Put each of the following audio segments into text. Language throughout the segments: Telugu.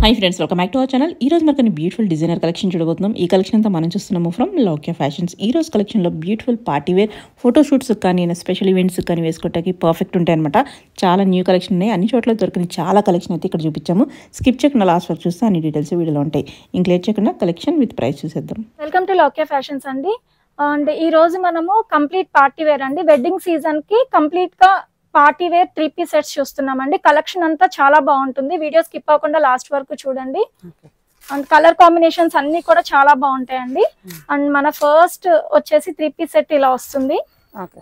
Hi friends, welcome back to our channel. ఈ రోజు మనకి బ్యూటిఫుల్ డిజైనర్ కలెక్షన్ చూడబోతున్నాం. ఈ కలెక్షన్ అంతా మనం చూస్తున్నాము ఫ్రమ్ లౌక్య ఫ్యాషన్స్. ఈ రోజు కలెక్షన్ లో beautiful party wear photo shoots కానీ స్పెషల్ ఈవెంట్స్ కానీ వేసుకోవడానికి పర్ఫెక్ట్ ఉంటాయి అనమాట. చాలా న్యూ కలెక్షన్ ఉన్నాయి. అన్ని చోట్ల దొరికిన చాలా కలెక్షన్ అయితే ఇక్కడ చూపించాము. స్కిప్ చేయకుండా లాస్ట్ వరకు చూస్తే అన్ని డీటెయిల్స్ వీడియోలో ఉంటాయి. ఇంక్లేట్ చేయకుండా కలెక్షన్ విత్ ప్రైస్ చూసేద్దాం. వెల్కమ్ టు లౌక్య ఫ్యాషన్స్ అండి. అండ్ ఈ రోజు మనము కంప్లీట్ పార్టీ వేర్ అండి, వెడ్డింగ్ సీజన్ కి కంప్లీట్ గా పార్టీ వేర్ 3 పీస్ సెట్స్ చూస్తున్నామండి. కలెక్షన్ అంతా చాలా బాగుంటుంది. వీడియో స్కిప్ అవ్వకుండా లాస్ట్ వరకు చూడండి. అండ్ కలర్ కాంబినేషన్స్ అన్ని కూడా చాలా బాగుంటాయండి. అండ్ మన ఫస్ట్ వచ్చేసి 3 పీస్ సెట్ ఇలా వస్తుంది.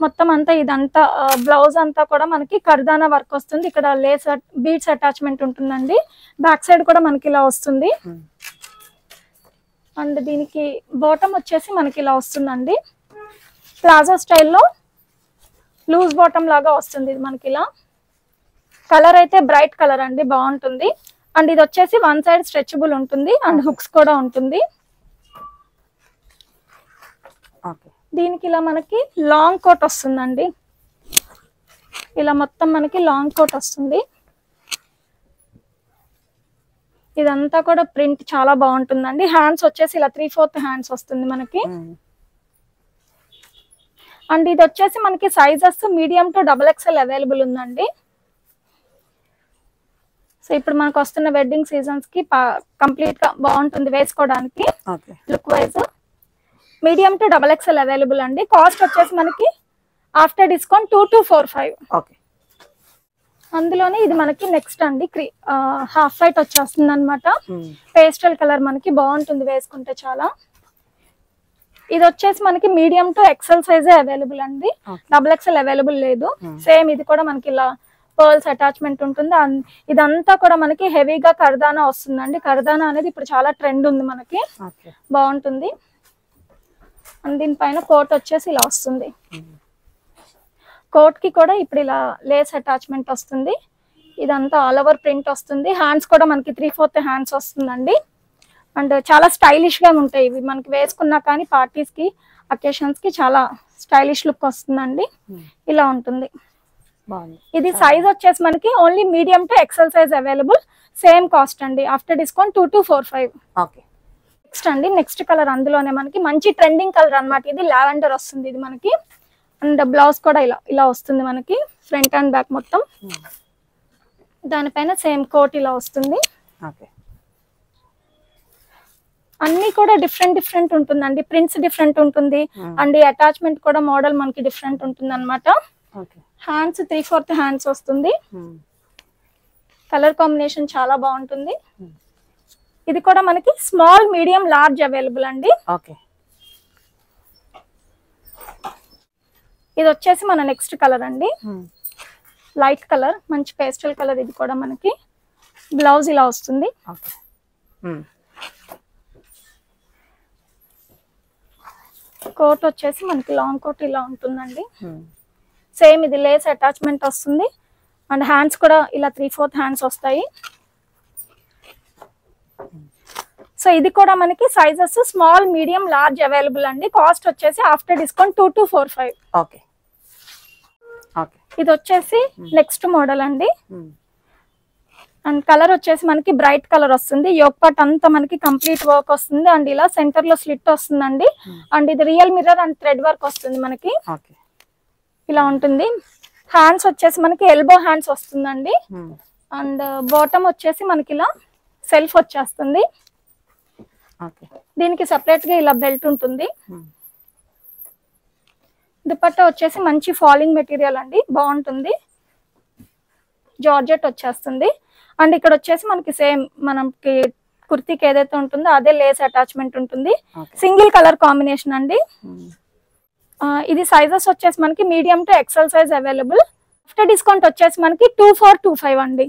మొత్తం అంతా ఇదంతా బ్లౌజ్ అంతా కూడా మనకి కర్దానా వర్క్ వస్తుంది. ఇక్కడ లేస్ బీడ్స్ అటాచ్మెంట్ ఉంటుందండి. బ్యాక్ సైడ్ కూడా మనకి ఇలా వస్తుంది. అండ్ దీనికి బాటమ్ వచ్చేసి మనకి ఇలా వస్తుందండి. ప్లాజో స్టైల్లో లూజ్ బాటమ్ లాగా వస్తుంది ఇది మనకి. ఇలా కలర్ అయితే బ్రైట్ కలర్ అండి, బాగుంటుంది. అండ్ ఇది వచ్చేసి వన్ సైడ్ స్ట్రెచబుల్ ఉంటుంది అండ్ హుక్స్ కూడా ఉంటుంది. దీనికి ఇలా మనకి లాంగ్ కోట్ వస్తుందండి. ఇలా మొత్తం మనకి లాంగ్ కోట్ వస్తుంది. ఇదంతా కూడా ప్రింట్ చాలా బాగుంటుందండి. హ్యాండ్స్ వచ్చేసి ఇలా 3/4 హ్యాండ్స్ వస్తుంది మనకి. అండ్ ఇది వచ్చేసి మనకి sizes medium to XXL available ఉందండి. సో ఇప్పుడు మనకు వస్తున్న వెడ్డింగ్ సీజన్స్ కి కంప్లీట్ గా బాగుంటుంది వేసుకోవడానికి. Look wise medium to XXL available అండి. కాస్ట్ వచ్చేసి మనకి ఆఫ్టర్ డిస్కౌంట్ 2245. అందులోనే ఇది మనకి నెక్స్ట్ అండి, హాఫ్ వైట్ వచ్చేస్తుంది అనమాట. పేస్టల్ కలర్ మనకి బాగుంటుంది వేసుకుంటే చాలా. ఇది వచ్చేసి మనకి మీడియం టు XL సైజే అవైలబుల్ అండి, XXL అవైలబుల్ లేదు. సేమ్ ఇది కూడా మనకి ఇలా పర్ల్స్ అటాచ్మెంట్ ఉంటుంది. ఇదంతా కూడా మనకి హెవీగా కర్దానా వస్తుందండి. కర్దానా అనేది ఇప్పుడు చాలా ట్రెండ్ ఉంది మనకి, బాగుంటుంది. అండ్ దీనిపైన కోట్ వచ్చేసి ఇలా వస్తుంది. కోట్ కి కూడా ఇప్పుడు ఇలా లేస్ అటాచ్మెంట్ వస్తుంది. ఇదంతా ఆల్ ఓవర్ ప్రింట్ వస్తుంది. హ్యాండ్స్ కూడా మనకి 3/4 హ్యాండ్స్ వస్తుందండి. అండ్ చాలా స్టైలిష్ గా ఉంటాయి ఇవి. మనకి వేసుకున్నా కానీ పార్టీస్ కి అకేషన్స్ కి చాలా స్టైలిష్ లుక్ వస్తుందండి. ఇలా ఉంటుంది. ఇది సైజ్ వచ్చేసి మనకి only medium to XL size available. Same cost అండి, ఆఫ్టర్ డిస్కౌంట్ 2245. నెక్స్ట్ అండి, నెక్స్ట్ కలర్ అందులోనే మనకి మంచి ట్రెండింగ్ కలర్ అన్నమాట. ఇది లావెండర్ వస్తుంది ఇది మనకి. అండ్ బ్లౌజ్ కూడా ఇలా వస్తుంది మనకి, ఫ్రంట్ అండ్ బ్యాక్ మొత్తం. దానిపైన సేమ్ కోట్ ఇలా వస్తుంది. అన్ని కూడా డిఫరెంట్ ఉంటుందండి. ప్రింట్స్ డిఫరెంట్ ఉంటుంది. అండ్ ఈ అటాచ్మెంట్ కూడా మోడల్ మనకి డిఫరెంట్ ఉంటుంది అనమాట. హ్యాండ్స్ 3/4 హ్యాండ్స్ వస్తుంది. కలర్ కాంబినేషన్ చాలా బాగుంటుంది. ఇది కూడా మనకి స్మాల్, మీడియం, లార్జ్ అవైలబుల్ అండి. ఇది వచ్చేసి మన నెక్స్ట్ కలర్ అండి, లైట్ కలర్, మంచి పేస్టల్ కలర్. ఇది కూడా మనకి బ్లౌజ్ ఇలా వస్తుంది. కోట్ వచ్చేసి మనకి లాంగ్ కోట్ ఇలా ఉంటుందండి. సేమ్ ఇది లేస్ అటాచ్మెంట్ వస్తుంది. అండ్ హ్యాండ్స్ కూడా ఇలా 3/4 హ్యాండ్స్ వస్తాయి. సో ఇది కూడా మనకి sizes small, medium, large available అండి. కాస్ట్ వచ్చేసి ఆఫ్టర్ డిస్కౌంట్ 2245. ఇది వచ్చేసి నెక్స్ట్ మోడల్ అండి. అండ్ కలర్ వచ్చేసి మనకి బ్రైట్ కలర్ వస్తుంది. యోక్ పార్ట్ అంతా మనకి కంప్లీట్ వర్క్ వస్తుంది. అండ్ ఇలా సెంటర్ లో స్లిట్ వస్తుందండి. అండ్ ఇది real mirror and thread work వస్తుంది మనకి. ఇలా ఉంటుంది. హ్యాండ్స్ వచ్చేసి మనకి ఎల్బో హ్యాండ్స్ వస్తుందండి. అండ్ బాటమ్ వచ్చేసి మనకి ఇలా సెల్ఫ్ వచ్చేస్తుంది. దీనికి సెపరేట్ గా ఇలా బెల్ట్ ఉంటుంది. దుపట్టా వచ్చేసి మంచి ఫాలింగ్ మెటీరియల్ అండి, బాగుంటుంది. జార్జెట్ వచ్చేస్తుంది. అండ్ ఇక్కడ వచ్చేసి మనకి సేమ్ మనకి కుర్తీకి ఏదైతే ఉంటుందో అదే లేస్ అటాచ్మెంట్ ఉంటుంది. సింగిల్ కలర్ కాంబినేషన్ అండి. ఇది సైజెస్ వచ్చేసి మనకి medium to XL size available. After discount వచ్చేసి మనకి 2425 అండి.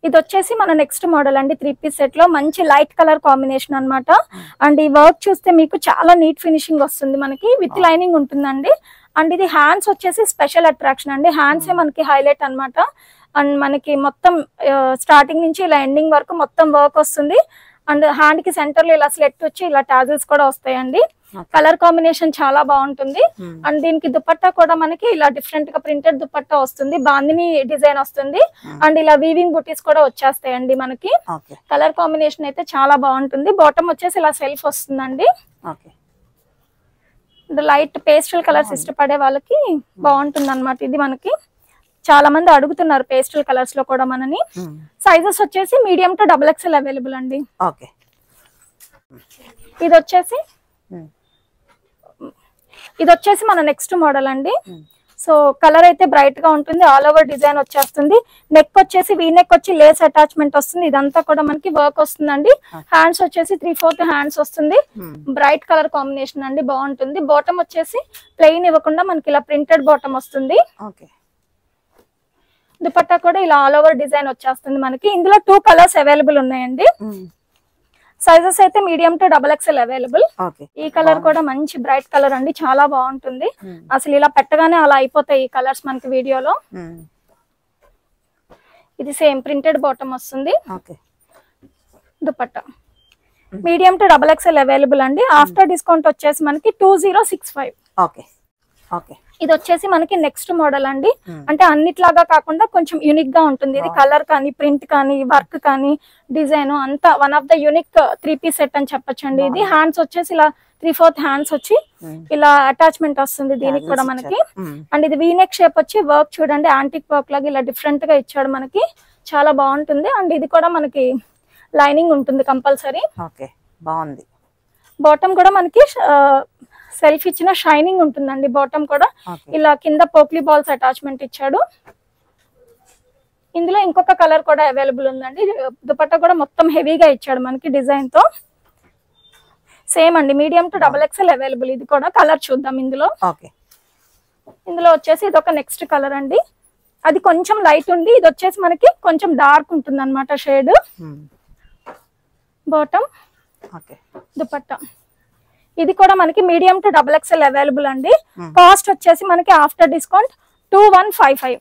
ఇది వచ్చేసి మన నెక్స్ట్ మోడల్ అండి. 3 పీస్ సెట్ లో మంచి లైట్ కలర్ కాంబినేషన్ అన్నమాట. అండ్ ఈ వర్క్ చూస్తే మీకు చాలా నీట్ ఫినిషింగ్ వస్తుంది మనకి, విత్ లైనింగ్ ఉంటుందండి. అండ్ ఇది హ్యాండ్స్ వచ్చేసి స్పెషల్ అట్రాక్షన్ అండి. హ్యాండ్స్ మనకి హైలైట్ అన్నమాట. అండ్ మనకి మొత్తం స్టార్టింగ్ నుంచి ఇలా ఎండింగ్ వరకు మొత్తం వర్క్ వస్తుంది. అండ్ హ్యాండ్ కి సెంటర్ లో ఇలా స్లెట్ వచ్చి ఇలా టాజిల్స్ కూడా వస్తాయండి. కలర్ కాంబినేషన్ చాలా బాగుంటుంది. అండ్ దీనికి దుపట్టా కూడా మనకి ఇలా డిఫరెంట్ గా ప్రింటెడ్ దుపట్టా వస్తుంది, బాందిని డిజైన్ వస్తుంది. అండ్ ఇలా వీవింగ్ బుటీస్ కూడా వచ్చేస్తాయండి మనకి. కలర్ కాంబినేషన్ అయితే చాలా బాగుంటుంది. బాటమ్ వచ్చేసి ఇలా సెల్ఫ్ వస్తుందండి. లైట్ పేస్టల్ కలర్స్ ఇష్టపడే వాళ్ళకి బాగుంటుంది అన్నమాట. ఇది మనకి చాలా మంది అడుగుతున్నారు పేస్టల్ కలర్స్ లో కూడా మనని. సైజెస్ వచ్చేసి మీడియం టు XXL అవైలబుల్ అండి. ఇది వచ్చేసి మన నెక్స్ట్ మోడల్ అండి. సో కలర్ అయితే బ్రైట్ గా ఉంటుంది, ఆల్ ఓవర్ డిజైన్ వచ్చేస్తుంది. నెక్ వచ్చేసి వీ నెక్ వచ్చి లేస్ అటాచ్మెంట్ వస్తుంది. ఇదంతా కూడా మనకి వర్క్ వస్తుందండి. హ్యాండ్స్ వచ్చేసి 3/4 హ్యాండ్స్ వస్తుంది. బ్రైట్ కలర్ కాంబినేషన్ అండి, బాగుంటుంది. బాటమ్ వచ్చేసి ప్లెయిన్ ఇవ్వకుండా మనకి ఇలా ప్రింటెడ్ బాటమ్ వస్తుంది. దుపట్టా కూడా ఇలా ఆల్ ఓవర్ డిజైన్ వచ్చేస్తుంది మనకి. ఇందులో 2 కలర్స్ అవైలబుల్ ఉన్నాయండి. సైజెస్ అయితే మీడియం టు XXL అవైలబుల్. ఈ కలర్ కూడా మంచి బ్రైట్ కలర్ అండి, చాలా బాగుంటుంది. అసలు ఇలా పెట్టగానే అలా అయిపోతాయి ఈ కలర్స్ మనకి వీడియోలో. ఇది సేమ్ ప్రింటెడ్ బాటమ్ వస్తుంది. Dupatta medium to XXL available అండి. ఆఫ్టర్ డిస్కౌంట్ వచ్చేసి మనకి 2065. ఇది వచ్చేసి మనకి నెక్స్ట్ మోడల్ అండి. అంటే అన్నిట్లాగా కాకుండా కొంచెం యూనిక్ గా ఉంటుంది. ఇది కలర్ కానీ ప్రింట్ కానీ వర్క్ కానీ డిజైన్ అంతా one of the unique 3-piece set అని చెప్పొచ్చండి. ఇది హ్యాండ్స్ వచ్చేసి ఇలా 3/4 హ్యాండ్స్ వచ్చి ఇలా అటాచ్మెంట్ వస్తుంది దీనికి కూడా మనకి. అండ్ ఇది వీనెక్ షేప్ వచ్చి వర్క్ చూడండి, యాంటిక్ వర్క్ లాగా ఇలా డిఫరెంట్ గా ఇచ్చాడు మనకి, చాలా బాగుంటుంది. అండ్ ఇది కూడా మనకి లైనింగ్ ఉంటుంది కంపల్సరీ. బాగుంది. బాటమ్ కూడా మనకి సెల్ఫ్ ఇచ్చిన షైనింగ్ ఉంటుందండి. బాటమ్ కూడా ఇలా కింద పోక్లీ బాల్స్ అటాచ్మెంట్ ఇచ్చాడు. ఇందులో ఇంకొక కలర్ కూడా అవైలబుల్ ఉందండి. దుపట్టా కూడా మొత్తం హెవీగా ఇచ్చాడు మనకి డిజైన్ తో. సేమ్ అండి, మీడియం టు XXL అవైలబుల్. ఇది కూడా కలర్ చూద్దాం. ఇందులో వచ్చేసి ఇది ఒక నెక్స్ట్ కలర్ అండి. అది కొంచెం లైట్ ఉంది, ఇది వచ్చేసి మనకి కొంచెం డార్క్ ఉంటుంది అనమాట షేడ్. బాటమ్ దుపట్టా ఇది కూడా మనకి మీడియం టు XXL అవైలబుల్ అండి. కాస్ట్ వచ్చేసి మనకి ఆఫ్టర్ డిస్కౌంట్ 2155.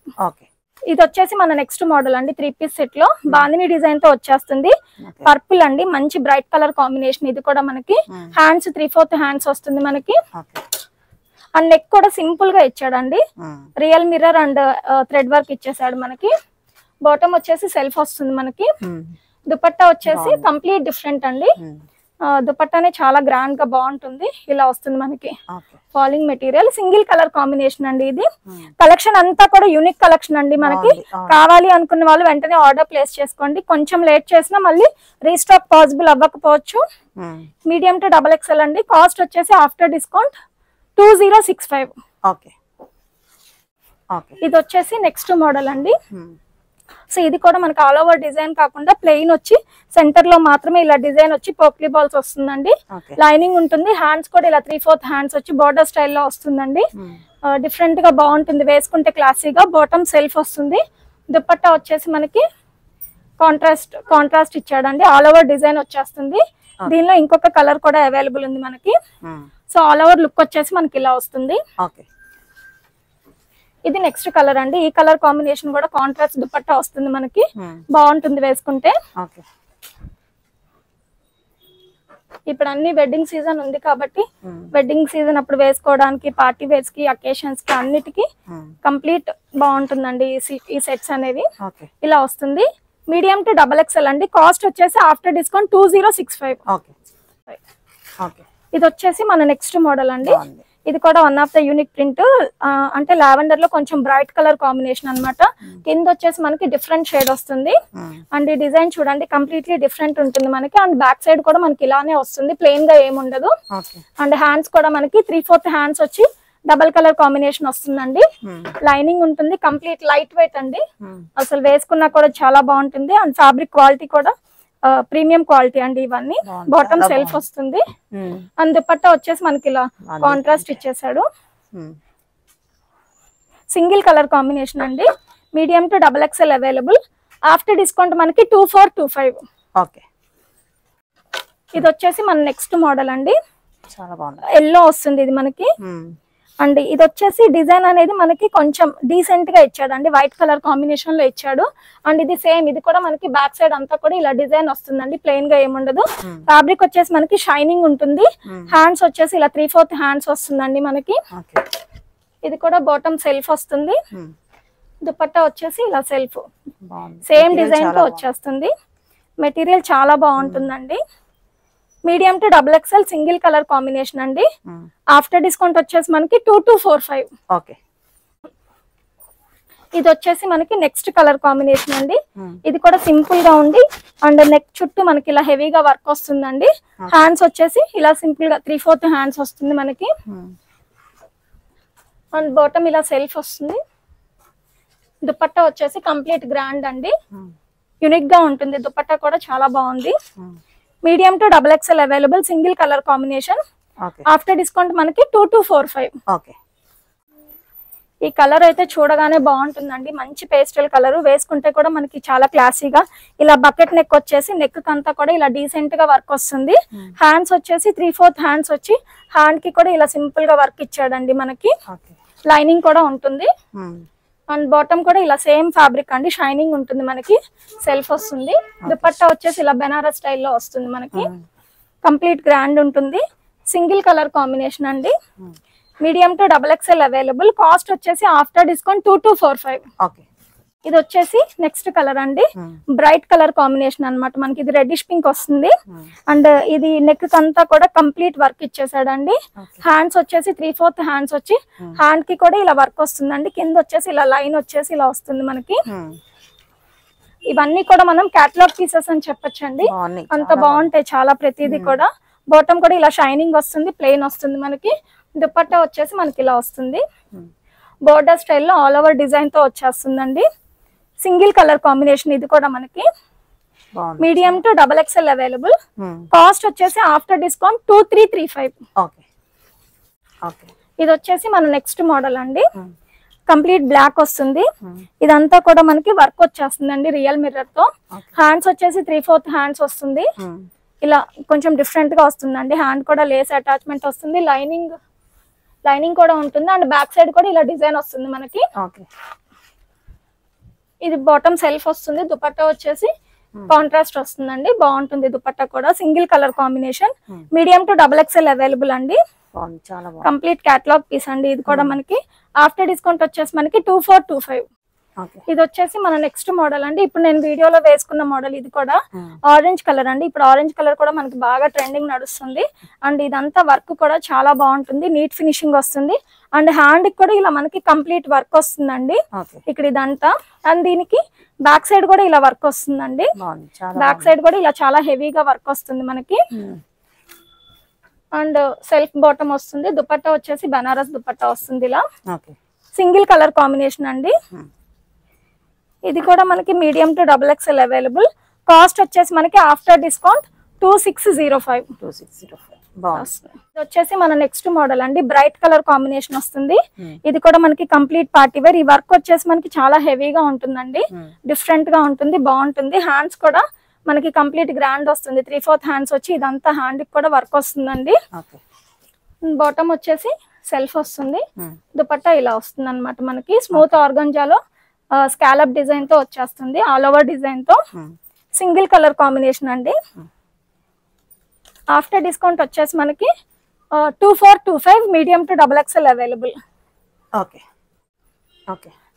ఇది వచ్చేసి మన నెక్స్ట్ మోడల్ అండి. 3-piece సెట్ లో బాందిని డిజైన్ తో వచ్చేస్తుంది. పర్పుల్ అండి, మంచి బ్రైట్ కలర్ కాంబినేషన్. ఇది కూడా మనకి హ్యాండ్స్ 3/4 హ్యాండ్స్ వస్తుంది మనకి. అండ్ నెక్ కూడా సింపుల్ గా ఇచ్చాడండి, real mirror and thread work ఇచ్చేసాడు మనకి. బాటమ్ వచ్చేసి సెల్ఫ్ వస్తుంది మనకి. దుపట్టా వచ్చేసి కంప్లీట్ డిఫరెంట్ అండి. దుపట్టానే చాలా గ్రాండ్ గా బాగుంటుంది, ఇలా వస్తుంది మనకి. Falling material, single colour combination అండి. ఇది కలెక్షన్ అంతా కూడా యూనిక్ కలెక్షన్ అండి మనకి. కావాలి అనుకున్న వాళ్ళు వెంటనే ఆర్డర్ ప్లేస్ చేసుకోండి. కొంచెం లేట్ చేసినా మళ్ళీ రీస్టాక్ పాసిబుల్ అవ్వకపోవచ్చు. మీడియం టు XXL అండి. కాస్ట్ వచ్చేసి ఆఫ్టర్ డిస్కౌంట్ 2065. ఇది వచ్చేసి నెక్స్ట్ మోడల్ అండి. సో ఇది కూడా మనకి ఆల్ ఓవర్ డిజైన్ కాకుండా ప్లెయిన్ వచ్చి సెంటర్ లో మాత్రమే ఇలా డిజైన్ వచ్చి పోక్లీ బాల్స్ వస్తుందండి. లైనింగ్ ఉంటుంది. హ్యాండ్స్ కూడా ఇలా 3/4 హ్యాండ్స్ వచ్చి బోర్డర్ స్టైల్లో వస్తుందండి. డిఫరెంట్ గా బాగుంటుంది, వేసుకుంటే క్లాసీగా. బాటమ్ సెల్ఫ్ వస్తుంది. దుపట్టా వచ్చేసి మనకి కాంట్రాస్ట్ ఇచ్చాడండి. ఆల్ ఓవర్ డిజైన్ వచ్చేస్తుంది. దీనిలో ఇంకొక కలర్ కూడా అవైలబుల్ ఉంది మనకి. సో ఆల్ ఓవర్ లుక్ వచ్చేసి మనకి ఇలా వస్తుంది. ఇది నెక్స్ట్ కలర్ అండి. ఈ కలర్ కాంబినేషన్ కూడా కాంట్రాస్ట్ దుపట్టా వస్తుంది మనకి, బాగుంటుంది వేసుకుంటే. ఇప్పుడు అన్ని వెడ్డింగ్ సీజన్ ఉంది కాబట్టి వెడ్డింగ్ సీజన్ అప్పుడు వేసుకోవడానికి, పార్టీ వేర్స్ కి, అకేషన్స్ కి అన్నిటికీ కంప్లీట్ బాగుంటుందండి ఈ సెట్స్ అనేవి. ఇలా వస్తుంది. మీడియం టు XXL అండి. కాస్ట్ వచ్చేసి ఆఫ్టర్ డిస్కౌంట్ 2065. ఇది వచ్చేసి మన నెక్స్ట్ మోడల్ అండి. ఇది కూడా one of the unique print. అంటే లావెండర్ లో కొంచెం బ్రైట్ కలర్ కాంబినేషన్ అన్నమాట. కింద వచ్చేసి మనకి డిఫరెంట్ షేడ్ వస్తుంది. అండ్ ఈ డిజైన్ చూడండి కంప్లీట్లీ డిఫరెంట్ ఉంటుంది మనకి. అండ్ బ్యాక్ సైడ్ కూడా మనకి ఇలానే వస్తుంది, ప్లెయిన్ గా ఏముండదు. అండ్ హ్యాండ్స్ కూడా మనకి 3/4 హ్యాండ్స్ వచ్చి డబల్ కలర్ కాంబినేషన్ వస్తుందండి. లైనింగ్ ఉంటుంది, కంప్లీట్ లైట్ వెయిట్ అండి. అసలు వేసుకున్నా కూడా చాలా బాగుంటుంది. అండ్ ఫ్యాబ్రిక్ క్వాలిటీ కూడా ప్రీమియం క్వాలిటీ అండి ఇవన్నీ. బాటమ్ సెల్ఫ్ వస్తుంది. అండ్ దుపట్టా వచ్చేసి మనకి ఇలా కాంట్రాస్ట్ ఇచ్చేసాడు. సింగిల్ కలర్ కాంబినేషన్ అండి. Medium to XXL available. After discount మనకి 2425. ఇది వచ్చేసి మన నెక్స్ట్ మోడల్ అండి. ఎల్లో వస్తుంది ఇది మనకి. అండ్ ఇది వచ్చేసి డిజైన్ అనేది మనకి కొంచెం డీసెంట్ గా ఇచ్చాడండి, వైట్ కలర్ కాంబినేషన్ లో ఇచ్చాడు. అండ్ ఇది సేమ్, ఇది కూడా మనకి బ్యాక్ సైడ్ అంతా కూడా ఇలా డిజైన్ వస్తుందండి, ప్లెయిన్ గా ఏముండదు. ఫ్యాబ్రిక్ వచ్చేసి మనకి షైనింగ్ ఉంటుంది. హ్యాండ్స్ వచ్చేసి ఇలా 3/4 హ్యాండ్స్ వస్తుందండి మనకి. ఇది కూడా బాటమ్ సెల్ఫ్ వస్తుంది. దుపట్టా వచ్చేసి ఇలా సెల్ఫ్ సేమ్ డిజైన్ తో వచ్చేస్తుంది. మెటీరియల్ చాలా బాగుంటుందండి. Medium to XXL single colour combination అండి. ఆఫ్టర్ డిస్కౌంట్ వచ్చేసి మనకి 2245. ఓకే. ఇది వచ్చేసి మనకి నెక్స్ట్ కలర్ కాంబినేషన్ అండి. ఇది కూడా సింపుల్ గా ఉంది అండ్ నెక్ చుట్టూ మనకి ఇలా హెవీగా వర్క్ వస్తుందండి. హ్యాండ్స్ వచ్చేసి ఇలా సింపుల్ గా 3/4 హ్యాండ్స్ వస్తుంది మనకి. అండ్ బాటమ్ ఇలా సెల్ఫ్ వస్తుంది. దుపట్టా వచ్చేసి కంప్లీట్ గ్రాండ్ అండి, యూనిక్ గా ఉంటుంది. దుపట్టా కూడా చాలా బాగుంది. Medium to XXL available single colour combination. After discount మనకి 2245. ఓకే. ఈ కలర్ అయితే చూడగానే బాగుంటుందండి, మంచి పేస్టల్ కలర్. వేసుకుంటే కూడా మనకి చాలా క్లాసీగా ఇలా బకెట్ నెక్ వచ్చేసి నెక్ అంతా కూడా ఇలా డీసెంట్ గా వర్క్ వస్తుంది. హ్యాండ్స్ వచ్చేసి 3/4 హ్యాండ్స్ వచ్చి హ్యాండ్ కి కూడా ఇలా సింపుల్ గా వర్క్ ఇచ్చాడండి మనకి. లైనింగ్ కూడా ఉంటుంది. అండ్ బాటమ్ కూడా ఇలా సేమ్ ఫ్యాబ్రిక్ అండి, షైనింగ్ ఉంటుంది మనకి. సెల్ఫ్ వస్తుంది. దుపట్టా వచ్చేసి ఇలా బెనారస్ స్టైల్లో వస్తుంది మనకి. కంప్లీట్ గ్రాండ్ ఉంటుంది. సింగిల్ కలర్ కాంబినేషన్ అండి. Medium to XXL available. Cost వచ్చేసి ఆఫ్టర్ డిస్కౌంట్ 2245. ఓకే. ఇది వచ్చేసి నెక్స్ట్ కలర్ అండి, బ్రైట్ కలర్ కాంబినేషన్ అన్నమాట మనకి. ఇది రెడ్డిష్ పింక్ వస్తుంది. అండ్ ఇది నెక్ అంతా కూడా కంప్లీట్ వర్క్ ఇచ్చేసాడండి. హ్యాండ్స్ వచ్చేసి 3/4 హ్యాండ్స్ వచ్చి హ్యాండ్ కి కూడా ఇలా వర్క్ వస్తుందండి. కింద వచ్చేసి ఇలా లైన్ వచ్చేసి ఇలా వస్తుంది మనకి. ఇవన్నీ కూడా మనం క్యాటలాగ్ పీసెస్ అని చెప్పొచ్చండి, అంత బాగుంటాయి చాలా ప్రతిదీ కూడా. బాటమ్ కూడా ఇలా షైనింగ్ వస్తుంది, ప్లెయిన్ వస్తుంది మనకి. దుపట్టా వచ్చేసి మనకి ఇలా వస్తుంది, బోర్డర్ స్టైల్లో ఆల్ ఓవర్ డిజైన్ తో వచ్చేస్తుందండి. Single colour combination. ఇది కూడా మనకి medium to XXL available. Cost వచ్చేసి ఆఫ్టర్ డిస్కౌంట్ 2335. ఇది వచ్చేసి మన నెక్స్ట్ మోడల్ అండి. కంప్లీట్ బ్లాక్ వస్తుంది. ఇదంతా కూడా మనకి వర్క్ వచ్చేస్తుందండి రియల్ మిర్రర్ తో. హ్యాండ్స్ వచ్చేసి 3/4 హ్యాండ్స్ వస్తుంది. ఇలా కొంచెం డిఫరెంట్ గా వస్తుందండి. హ్యాండ్ కూడా లేస్ అటాచ్మెంట్ వస్తుంది. లైనింగ్ కూడా ఉంటుంది. అండ్ బ్యాక్ సైడ్ కూడా ఇలా డిజైన్ వస్తుంది మనకి. ఇది బాటమ్ సెల్ఫ్ వస్తుంది. దుపట్టా వచ్చేసి కాంట్రాస్ట్ వస్తుందండి, బాగుంటుంది. దుపట్టా కూడా single colour combination. Medium to XXL available అండి. కంప్లీట్ క్యాటలాగ్ పీస్ అండి. ఇది కూడా మనకి ఆఫ్టర్ డిస్కౌంట్ వచ్చేసి మనకి 2425. ఇది వచ్చేసి మన నెక్స్ట్ మోడల్ అండి. ఇప్పుడు నేను వీడియోలో వేసుకున్న మోడల్. ఇది కూడా ఆరెంజ్ కలర్ అండి. ఇప్పుడు ఆరెంజ్ కలర్ కూడా మనకి బాగా ట్రెండింగ్ నడుస్తుంది. అండ్ ఇదంతా వర్క్ కూడా చాలా బాగుంటుంది, నీట్ ఫినిషింగ్ వస్తుంది. అండ్ హ్యాండ్ కూడా ఇలా మనకి కంప్లీట్ వర్క్ వస్తుందండి ఇక్కడ ఇదంతా. అండ్ దీనికి బ్యాక్ సైడ్ కూడా ఇలా వర్క్ వస్తుందండి. బ్యాక్ సైడ్ కూడా ఇలా చాలా హెవీగా వర్క్ వస్తుంది మనకి. అండ్ సెల్ఫ్ బాటమ్ వస్తుంది. దుపట్టా వచ్చేసి బనారస్ దుపట్టా వస్తుంది ఇలా. సింగిల్ కలర్ కాంబినేషన్ అండి. ఇది కూడా మనకి medium to XXL available. Cost వచ్చేసి మనకి ఆఫ్టర్ డిస్కౌంట్ 2605. ఇది వచ్చేసి మన నెక్స్ట్ మోడల్ అండి. బ్రైట్ కలర్ కాంబినేషన్ వస్తుంది. ఇది కూడా మనకి కంప్లీట్ పార్టీ వేర్. ఈ వర్క్ వచ్చేసి మనకి చాలా హెవీగా ఉంటుందండి, డిఫరెంట్ గా ఉంటుంది, బాగుంటుంది. హ్యాండ్స్ కూడా మనకి కంప్లీట్ గ్రాండ్ వస్తుంది. 3/4 హ్యాండ్స్ వచ్చి ఇదంతా హ్యాండ్ కి కూడా వర్క్ వస్తుందండి. బాటమ్ వచ్చేసి సెల్ఫ్ వస్తుంది. దుపట్టా ఇలా వస్తుంది అనమాట మనకి. స్మూత్ ఆర్గంజాలో స్కాలప్ డిజైన్ తో వచ్చేస్తుంది, ఆల్ ఓవర్ డిజైన్ తో. సింగిల్ కలర్ కాంబినేషన్ అండి. ఆఫ్టర్ డిస్కౌంట్ వచ్చేసి మనకి 2425. Medium to XXL available.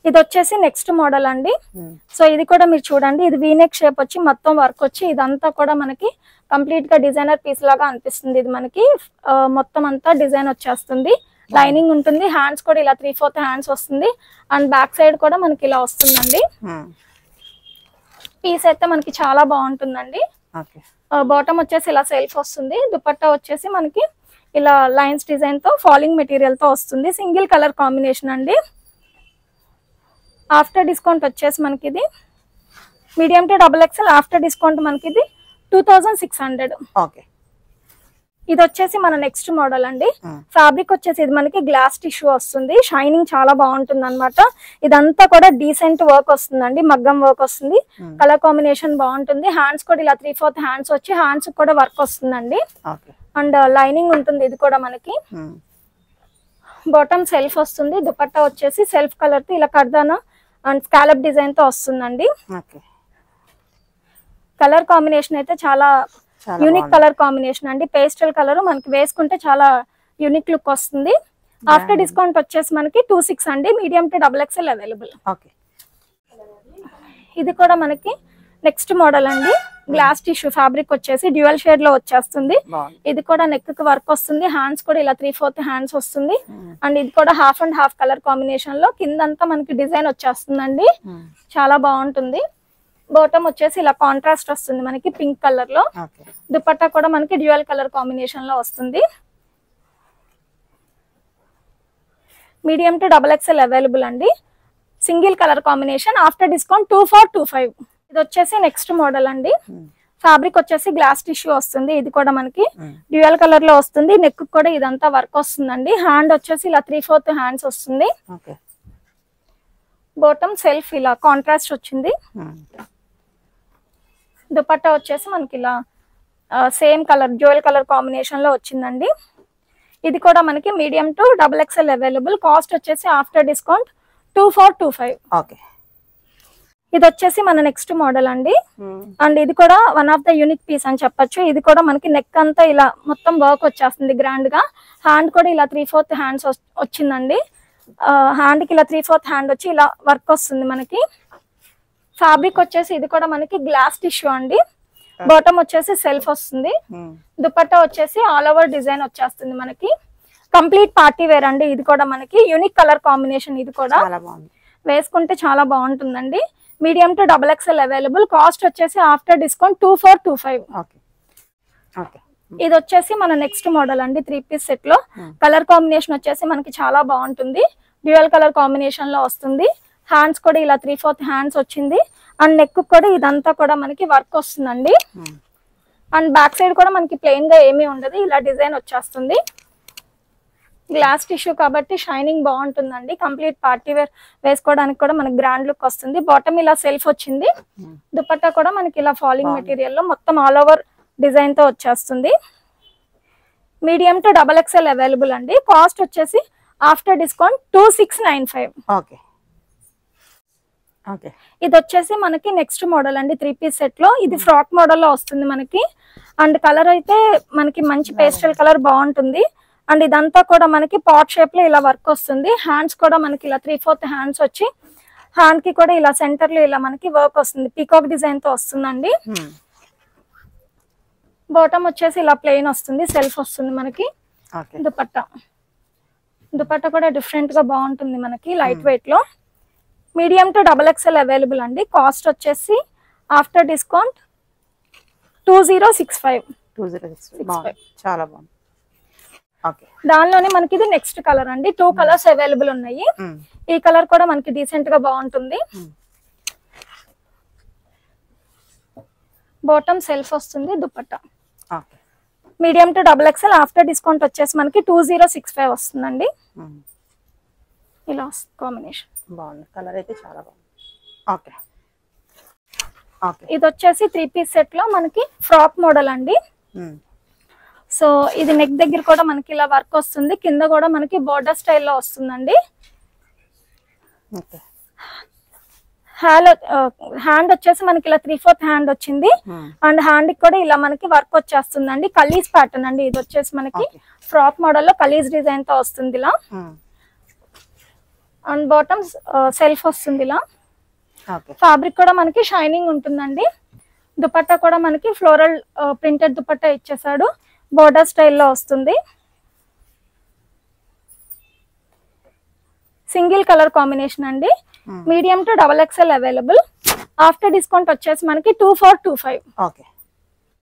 ఇది వచ్చేసి నెక్స్ట్ మోడల్ అండి. సో ఇది కూడా మీరు చూడండి. ఇది వీనెక్ షేప్ వచ్చి మొత్తం వర్క్ వచ్చి ఇదంతా కూడా మనకి కంప్లీట్ గా డిజైనర్ పీస్ లాగా అనిపిస్తుంది. ఇది మనకి మొత్తం అంతా డిజైన్ వచ్చేస్తుంది. లైనింగ్ ఉంటుంది. హ్యాండ్స్ కూడా ఇలా 3/4 హ్యాండ్స్ వస్తుంది. అండ్ బ్యాక్ సైడ్ కూడా మనకి ఇలా వస్తుందండి. పీస్ అయితే మనకి చాలా బాగుంటుందండి. బాటమ్ వచ్చేసి ఇలా సెల్ఫ్ వస్తుంది. దుపట్టా వచ్చేసి మనకి ఇలా లైన్స్ డిజైన్ తో ఫాలింగ్ మెటీరియల్ తో వస్తుంది. సింగిల్ కలర్ కాంబినేషన్ అండి. ఆఫ్టర్ డిస్కౌంట్ వచ్చేసి మనకి ఇది medium to XXL. After discount మనకి ఇది 2600. ఇది వచ్చేసి మన నెక్స్ట్ మోడల్ అండి. ఫ్యాబ్రిక్ వచ్చేసి ఇది మనకి గ్లాస్ టిష్యూ వస్తుంది. షైనింగ్ చాలా బాగుంటుంది అనమాట. ఇదంతా కూడా డీసెంట్ వర్క్ వస్తుందండి, మగ్గం వర్క్ వస్తుంది. కలర్ కాంబినేషన్ బాగుంటుంది. హ్యాండ్స్ కూడా ఇలా 3/4 హ్యాండ్స్ వచ్చి హ్యాండ్స్ కూడా వర్క్ వస్తుందండి. అండ్ లైనింగ్ ఉంటుంది. ఇది కూడా మనకి బాటమ్ సెల్ఫ్ వస్తుంది, దుపట్టా వచ్చేసి సెల్ఫ్ కలర్ తో ఇలా కర్దానా అండ్ స్కాలప్ డిజైన్ తో వస్తుందండి. కలర్ కాంబినేషన్ అయితే చాలా యూనిక్ కలర్ కాంబినేషన్ అండి. పేస్టల్ కలర్ మనకి వేసుకుంటే చాలా యూనిక్ లుక్ వస్తుంది. ఆఫ్టర్ డిస్కౌంట్ వచ్చేసి మనకి 26 అండి. Medium to XXL available. ఇది కూడా మనకి నెక్స్ట్ మోడల్ అండి. గ్లాస్ టిష్యూ ఫ్యాబ్రిక్ వచ్చేసి డ్యూయల్ షేడ్ లో వచ్చేస్తుంది. ఇది కూడా నెక్ కి వర్క్ వస్తుంది. హ్యాండ్స్ కూడా ఇలా 3/4 హ్యాండ్స్ వస్తుంది. అండ్ ఇది కూడా half and half colour combination లో కిందంతా మనకి డిజైన్ వచ్చేస్తుందండి. చాలా బాగుంటుంది. బాటమ్ వచ్చేసి ఇలా కాంట్రాస్ట్ వస్తుంది మనకి పింక్ కలర్ లో. దుపట్టా కూడా మనకి డ్యూయల్ కలర్ కాంబినేషన్ లో వస్తుంది. మీడియం టు XXL అవైలబుల్ అండి. Single colour combination. After discount 2425. ఇది వచ్చేసి నెక్స్ట్ మోడల్ అండి. ఫ్యాబ్రిక్ వచ్చేసి గ్లాస్ టిష్యూ వస్తుంది. ఇది కూడా మనకి డ్యూయల్ కలర్ లో వస్తుంది. నెక్ కూడా ఇదంతా వర్క్ వస్తుందండి. హ్యాండ్ వచ్చేసి ఇలా 3/4 హ్యాండ్స్ వస్తుంది. బాటమ్ సెల్ఫ్ ఇలా కాంట్రాస్ట్ వచ్చింది. దుపట్టా వచ్చేసి మనకి ఇలా same colour dual colour combination లో వచ్చిందండి. ఇది కూడా మనకి medium to XXL available. Cost వచ్చేసి ఆఫ్టర్ డిస్కౌంట్ 2425. ఇది వచ్చేసి మన నెక్స్ట్ మోడల్ అండి. అండ్ ఇది కూడా one of the unique piece అని చెప్పొచ్చు. ఇది కూడా మనకి నెక్ అంతా ఇలా మొత్తం వర్క్ వచ్చేస్తుంది గ్రాండ్ గా. హ్యాండ్ కూడా ఇలా 3/4 హ్యాండ్స్ వచ్చిందండి. హ్యాండ్ కి ఇలా 3/4 హ్యాండ్ వచ్చి ఇలా వర్క్ వస్తుంది మనకి. ఫ్యాబ్రిక్ వచ్చేసి ఇది కూడా మనకి గ్లాస్ టిష్యూ అండి. బాటమ్ వచ్చేసి సెల్ఫ్ వస్తుంది. దుపట్టా వచ్చేసి ఆల్ ఓవర్ డిజైన్ వచ్చేస్తుంది మనకి. కంప్లీట్ పార్టీ వేర్ అండి. ఇది కూడా మనకి యూనిక్ కలర్ కాంబినేషన్. ఇది కూడా వేసుకుంటే చాలా బాగుంటుందండి. Medium to XXL available. Cost వచ్చేసి ఆఫ్టర్ డిస్కౌంట్ 2425. ఇది వచ్చేసి మన నెక్స్ట్ మోడల్ అండి. 3 పీస్ సెట్ లో కలర్ కాంబినేషన్ వచ్చేసి మనకి చాలా బాగుంటుంది. డ్యూయల్ కలర్ కాంబినేషన్ లో వస్తుంది. హ్యాండ్స్ కూడా ఇలా 3/4 హ్యాండ్స్ వచ్చింది. అండ్ నెక్ కూడా ఇదంతా కూడా మనకి వర్క్ వస్తుందండి. అండ్ బ్యాక్ సైడ్ కూడా మనకి ప్లెయిన్ గా ఏమీ ఉండదు. ఇలా డిజైన్ వచ్చేస్తుంది. గ్లాస్ టిష్యూ కాబట్టి షైనింగ్ బాగుంటుందండి. కంప్లీట్ పార్టీ వేర్ వేసుకోవడానికి కూడా మనకి గ్రాండ్ లుక్ వస్తుంది. బాటమ్ ఇలా సెల్ఫ్ వచ్చింది. దుపట్టా కూడా మనకి ఇలా ఫాలింగ్ మెటీరియల్ లో మొత్తం ఆల్ ఓవర్ డిజైన్ తో వచ్చేస్తుంది. మీడియం టు XXL అవైలబుల్ అండి. కాస్ట్ వచ్చేసి ఆఫ్టర్ డిస్కౌంట్ 2695. ఇది వచ్చేసి మనకి నెక్స్ట్ మోడల్ అండి. 3 పీస్ సెట్ లో ఇది ఫ్రాక్ మోడల్ లో వస్తుంది మనకి. అండ్ కలర్ అయితే మనకి మంచి పేస్టల్ కలర్ బాగుంటుంది. అండ్ ఇదంతా కూడా మనకి పాట్ షేప్ లో ఇలా వర్క్ వస్తుంది. హ్యాండ్స్ కూడా మనకి ఇలా 3/4 హ్యాండ్స్ వచ్చి హ్యాండ్ కి కూడా ఇలా సెంటర్ లో ఇలా మనకి వర్క్ వస్తుంది. పీకాక్ డిజైన్ తో వస్తుందండి. బాటమ్ వచ్చేసి ఇలా ప్లెయిన్ వస్తుంది. సెల్ఫ్ వస్తుంది మనకి. దుపట్టా కూడా డిఫరెంట్ గా బాగుంటుంది మనకి లైట్ వెయిట్ లో. మీడియం టు XXL అవైలబుల్ అండి. కాస్ట్ వచ్చేసి ఆఫ్టర్ డిస్కౌంట్ 2065. చాలా బాగుంది. దానిలోనే మనకి ఇది నెక్స్ట్ కలర్ అండి. 2 కలర్స్ అవైలబుల్ ఉన్నాయి. ఈ కలర్ కూడా మనకి డీసెంట్ గా బాగుంటుంది. బాటమ్ సెల్ఫ్ వస్తుంది. Dupatta medium to XXL. After discount వచ్చేసి మనకి 2065 వస్తుందండి. ఇలా కాంబినేషన్ బాగుంది. కలర్ అయితే చాలా బాగుంది. ఇది వచ్చేసి 3 పీస్ సెట్ లో మనకి ఫ్రాక్ మోడల్ అండి. సో ఇది నెక్ దగ్గర కూడా మనకి ఇలా వర్క్ వస్తుంది. కింద కూడా మనకి బోర్డర్ స్టైల్లో వస్తుందండి. హ్యాండ్ వచ్చేసి మనకి ఇలా 3/4 హ్యాండ్ వచ్చింది. అండ్ హ్యాండ్ కి కూడా ఇలా మనకి వర్క్ వచ్చేస్తుందండి. కలీజ్ ప్యాటర్న్ అండి. ఇది వచ్చేసి మనకి ఫ్రాక్ మోడల్ లో కలీజ్ డిజైన్ తో వస్తుంది ఇలా. అండ్ బాటమ్ సెల్ఫ్ వస్తుంది ఇలా. ఫ్యాబ్రిక్ కూడా మనకి షైనింగ్ ఉంటుందండి. దుపట్టా కూడా మనకి ఫ్లోరల్ ప్రింటెడ్ దుపట్టా ఇచ్చేసాడు. బోర్డర్ స్టైల్లో వస్తుంది. సింగిల్ కలర్ కాంబినేషన్ అండి. Medium to XXL available. After discount వచ్చేసి మనకి 2425.